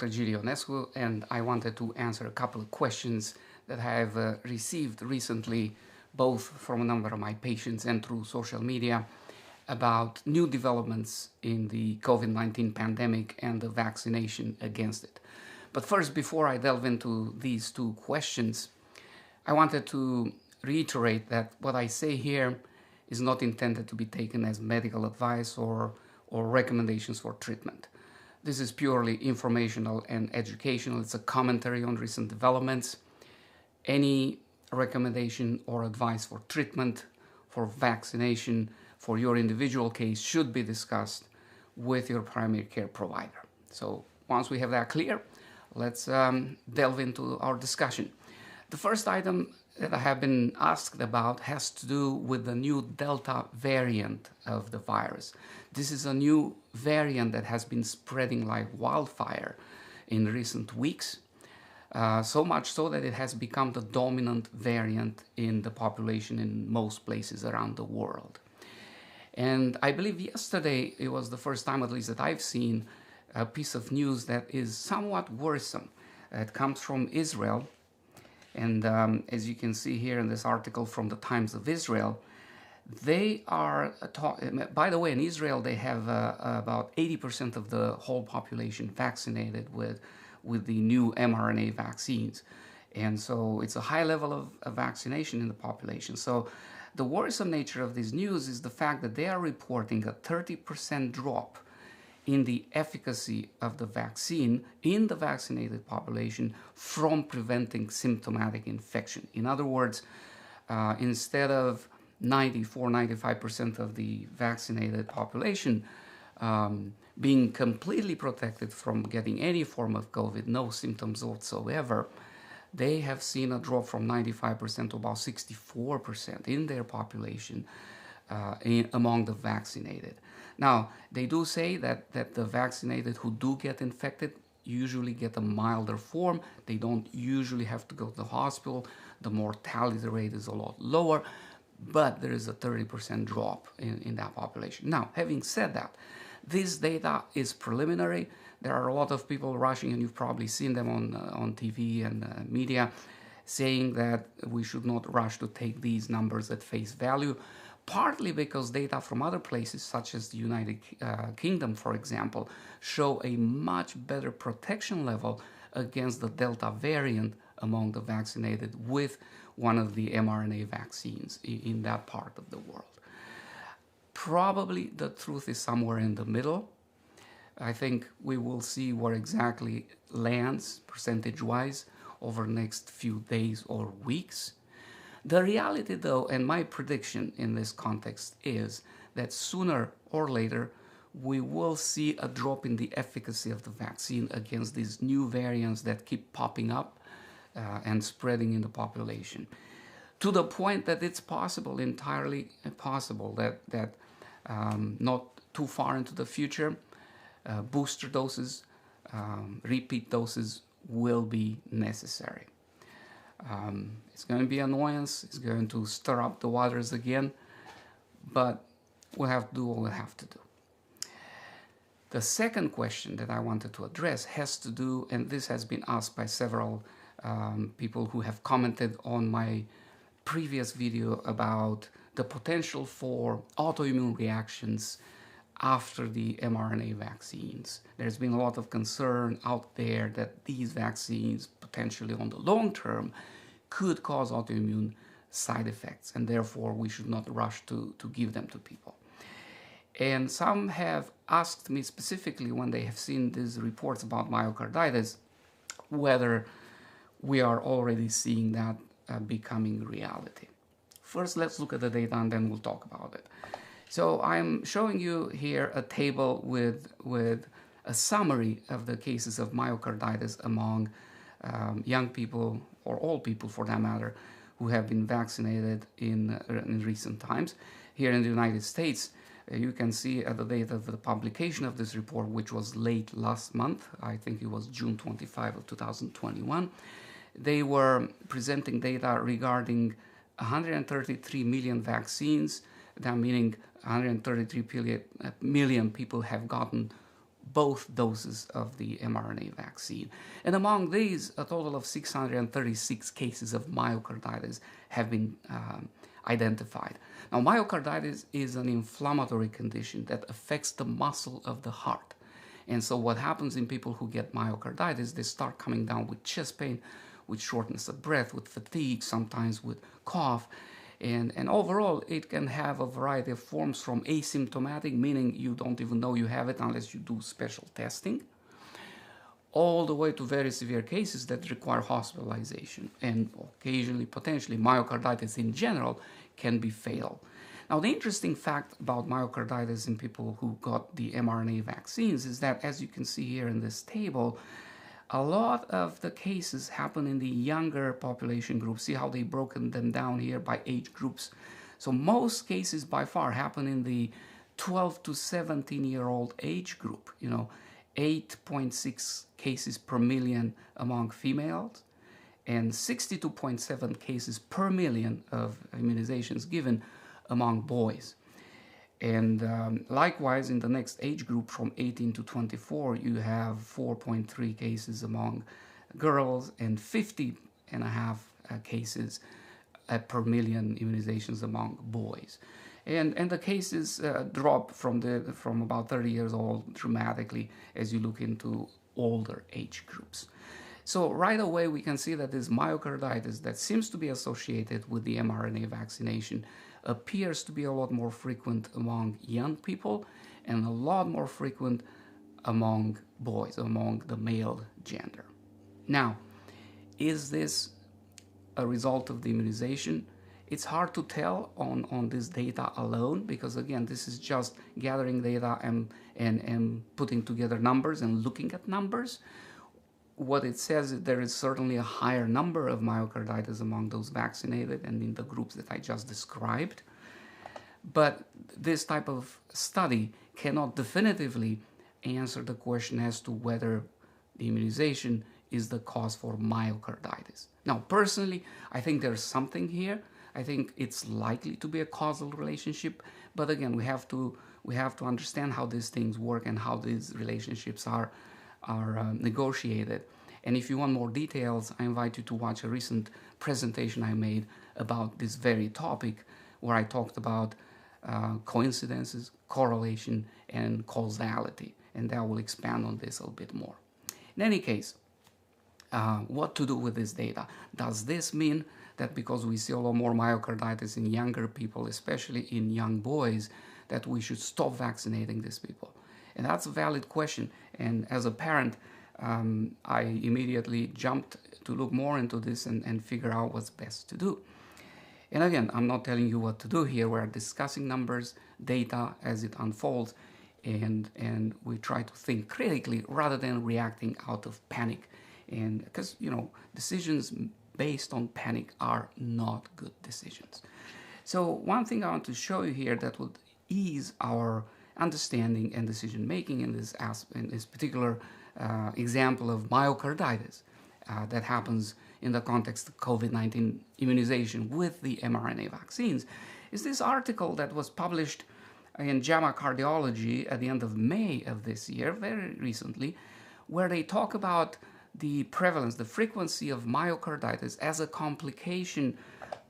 Dr. Gily Ionescu, and I wanted to answer a couple of questions that I have received recently, both from a number of my patients and through social media, about new developments in the COVID-19 pandemic and the vaccination against it. But first, before I delve into these two questions, I wanted to reiterate that what I say here is not intended to be taken as medical advice or recommendations for treatment. This is purely informational and educational. It's a commentary on recent developments. Any recommendation or advice for treatment, for vaccination, for your individual case should be discussed with your primary care provider. So once we have that clear, let's delve into our discussion. The first item that I have been asked about has to do with the new Delta variant of the virus. This is a new variant that has been spreading like wildfire in recent weeks, so much so that it has become the dominant variant in the population in most places around the world. And I believe yesterday it was the first time, at least that I've seen, a piece of news that is somewhat worrisome. It comes from Israel. And as you can see here in this article from the Times of Israel, they are, by the way, in Israel, they have about 80% of the whole population vaccinated with the new mRNA vaccines. And so it's a high level of vaccination in the population. So the worrisome nature of this news is the fact that they are reporting a 30% drop in the efficacy of the vaccine in the vaccinated population from preventing symptomatic infection. In other words, instead of 94–95% of the vaccinated population being completely protected from getting any form of COVID, no symptoms whatsoever, they have seen a drop from 95% to about 64% in their population among the vaccinated. Now, they do say that the vaccinated who do get infected usually get a milder form. They don't usually have to go to the hospital. The mortality rate is a lot lower, but there is a 30% drop in that population. Now, having said that, this data is preliminary. There are a lot of people rushing, and you've probably seen them on TV and media, saying that we should not rush to take these numbers at face value, partly because data from other places, such as the United Kingdom, for example, show a much better protection level against the Delta variant among the vaccinated with one of the mRNA vaccines in that part of the world. Probably the truth is somewhere in the middle. I think we will see where exactly lands percentage-wise over the next few days or weeks. The reality, though, and my prediction in this context is that sooner or later we will see a drop in the efficacy of the vaccine against these new variants that keep popping up and spreading in the population, to the point that it's possible, entirely possible, that not too far into the future, booster doses, repeat doses will be necessary. It's going to be annoyance, it's going to stir up the waters again, but we'll have to do what we have to do. The second question that I wanted to address has to do, and this has been asked by several people who have commented on my previous video about the potential for autoimmune reactions after the mRNA vaccines. There's been a lot of concern out there that these vaccines potentially on the long term could cause autoimmune side effects, and therefore we should not rush to give them to people. And some have asked me specifically, when they have seen these reports about myocarditis, whether we are already seeing that becoming reality. First, let's look at the data and then we'll talk about it. So I'm showing you here a table with a summary of the cases of myocarditis among young people, or all people for that matter, who have been vaccinated in recent times. Here in the United States, you can see at the date of the publication of this report, which was late last month, I think it was June 25 of 2021, they were presenting data regarding 133 million vaccines, that meaning 133 million people have gotten both doses of the mRNA vaccine. And among these, a total of 636 cases of myocarditis have been identified. Now, myocarditis is an inflammatory condition that affects the muscle of the heart. And so what happens in people who get myocarditis, they start coming down with chest pain, with shortness of breath, with fatigue, sometimes with cough. And overall, it can have a variety of forms, from asymptomatic, meaning you don't even know you have it unless you do special testing, all the way to very severe cases that require hospitalization. And occasionally, potentially, myocarditis in general can be fatal. Now, the interesting fact about myocarditis in people who got the mRNA vaccines is that, as you can see here in this table, a lot of the cases happen in the younger population groups. See how they've broken them down here by age groups. So most cases by far happen in the 12 to 17-year-old age group. 8.6 cases per million among females, and 62.7 cases per million of immunizations given among boys. And likewise, in the next age group from 18 to 24, you have 4.3 cases among girls and 50.5 cases per million immunizations among boys. And the cases drop from about 30 years old dramatically as you look into older age groups. So right away we can see that this myocarditis that seems to be associated with the mRNA vaccination appears to be a lot more frequent among young people and a lot more frequent among boys, among the male gender. Now, is this a result of the immunization? It's hard to tell on this data alone, because again, this is just gathering data and putting together numbers and looking at numbers. What it says is there is certainly a higher number of myocarditis among those vaccinated and in the groups that I just described. But this type of study cannot definitively answer the question as to whether the immunization is the cause for myocarditis. Now, personally, I think there's something here. I think it's likely to be a causal relationship, but again, we have to understand how these things work and how these relationships are negotiated. And if you want more details, I invite you to watch a recent presentation I made about this very topic, where I talked about coincidences, correlation, and causality, and that will expand on this a little bit more. In any case, what to do with this data? Does this mean that because we see a lot more myocarditis in younger people, especially in young boys, that we should stop vaccinating these people? And that's a valid question. And as a parent, I immediately jumped to look more into this and figure out what's best to do. And again, I'm not telling you what to do here. We're discussing numbers, data as it unfolds, and we try to think critically rather than reacting out of panic. And because, decisions based on panic are not good decisions. So one thing I want to show you here that would ease our understanding and decision making in this particular example of myocarditis that happens in the context of COVID-19 immunization with the mRNA vaccines is this article that was published in JAMA Cardiology at the end of May of this year, very recently, where they talk about the prevalence, the frequency of myocarditis as a complication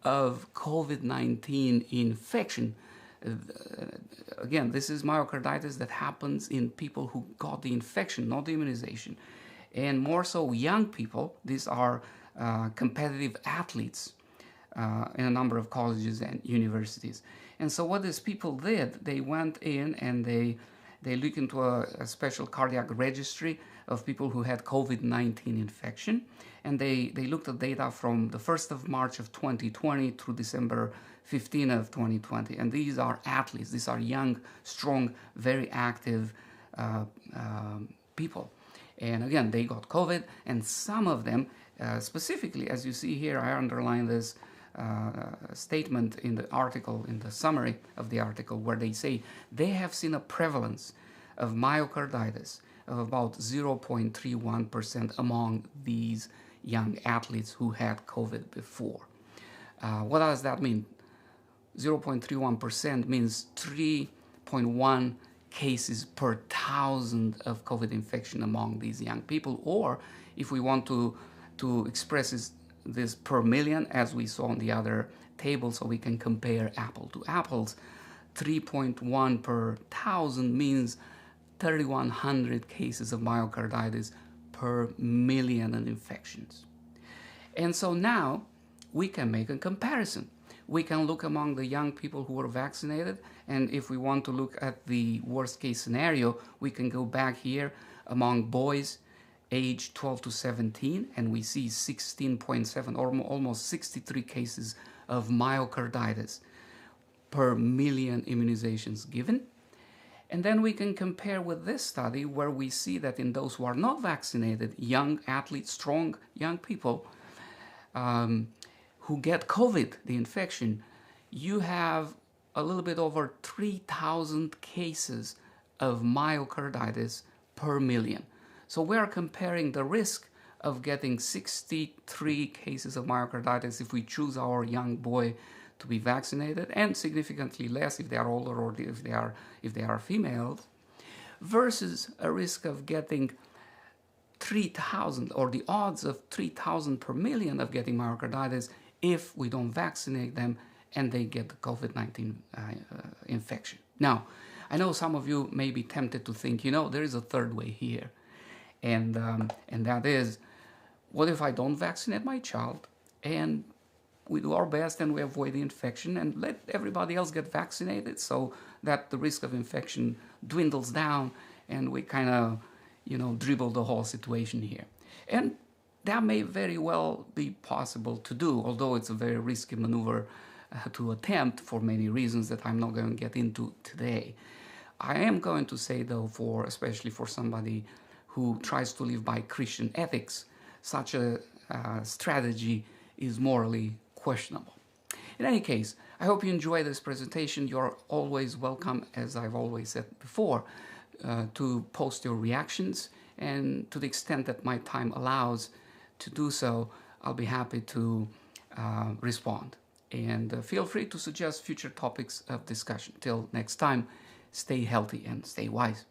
of COVID-19 infection. Again, this is myocarditis that happens in people who got the infection, not the immunization. And more so young people. These are competitive athletes in a number of colleges and universities. And so what these people did, they went in and they looked into a special cardiac registry of people who had COVID-19 infection. And they looked at data from the 1st of March of 2020 through December 15 of 2020. And these are athletes. These are young, strong, very active people. And again, they got COVID, and some of them, specifically, as you see here, I underline this statement in the article, in the summary of the article, where they say they have seen a prevalence of myocarditis of about 0.31% among these young athletes who had COVID before. What does that mean? 0.31% means 3.1 cases per 1,000 of COVID infection among these young people, or if we want to express this per million, as we saw on the other table, so we can compare apple to apples, 3.1 per 1,000 means 3,100 cases of myocarditis per million of infections. And so now we can make a comparison. We can look among the young people who were vaccinated, and if we want to look at the worst case scenario, we can go back here among boys age 12 to 17, and we see 16.7 or almost 63 cases of myocarditis per million immunizations given. And then we can compare with this study where we see that in those who are not vaccinated, young athletes, strong young people, who get COVID, the infection, you have a little bit over 3,000 cases of myocarditis per million. So we are comparing the risk of getting 63 cases of myocarditis if we choose our young boy to be vaccinated, and significantly less if they are older or if they are females, versus a risk of getting 3,000, or the odds of 3,000 per million of getting myocarditis if we don't vaccinate them and they get the COVID-19 infection. Now, I know some of you may be tempted to think, there is a third way here. And that is, what if I don't vaccinate my child and we do our best and we avoid the infection and let everybody else get vaccinated so that the risk of infection dwindles down and we kind of, dribble the whole situation here. And that may very well be possible to do, although it's a very risky maneuver to attempt for many reasons that I'm not going to get into today. I am going to say, though, especially for somebody who tries to live by Christian ethics, such a strategy is morally questionable. In any case, I hope you enjoy this presentation. You're always welcome, as I've always said before, to post your reactions, and to the extent that my time allows to do so, I'll be happy to respond. And feel free to suggest future topics of discussion. Till next time, stay healthy and stay wise.